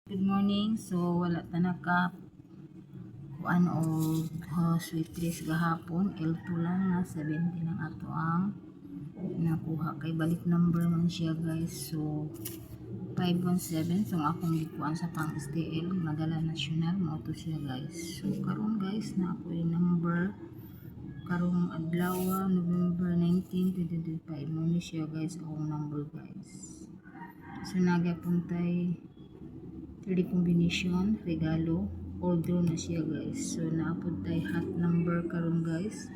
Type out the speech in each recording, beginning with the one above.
Good morning. So wala ta naka kuan og sweet trees gahapon. L2 lang na 70 lang ato ang nakuha kay balik number man siya guys. So 517 so akong gikuan sa pang STL Madala National mo to siya guys. So karon guys na ako yung number karong adlaw November 19, 2025 mo ni siya guys ang number guys. So nagapuntay 3D combination, regalo, all draw na siya guys. So naapod tayo hot number karon guys.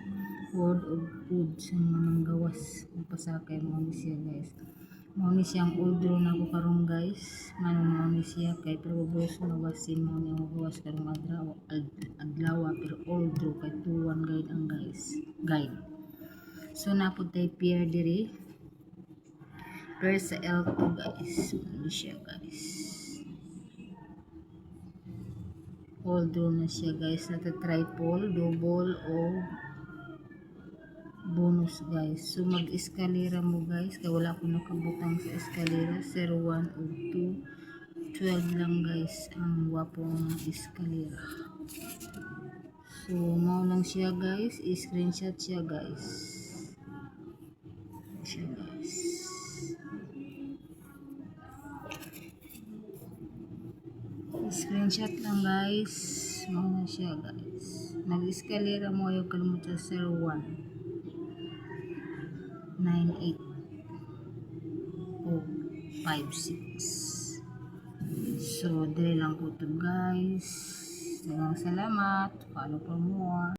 Word of food sa manang gawas. Pasakay mo ni siya guys. Mo ni siyang all draw na ko karon guys. Manong mo ni siya kay probos na wasin mo ni gawas karong adlaw pero all draw kay 2-1 guide ang guys. Guide. So naapod tayo pair diri. Pair sa L2 guys. Mo siya guys. All draw na siya guys. Nata triple, double o bonus guys. So mag-eskalera mo guys. Kaya wala ko nakabutang sa eskalera. 0, 1 o 2. 12 lang guys ang wapong eskalera. So mao lang siya guys. I-screenshot siya guys. Siya guys. Screenshot lang guys. Mao na siya guys. Nag-eskalera mo ayaw kalimutan sa 0198 o 56. So, dali lang po ito guys. Salamat. Follow for more.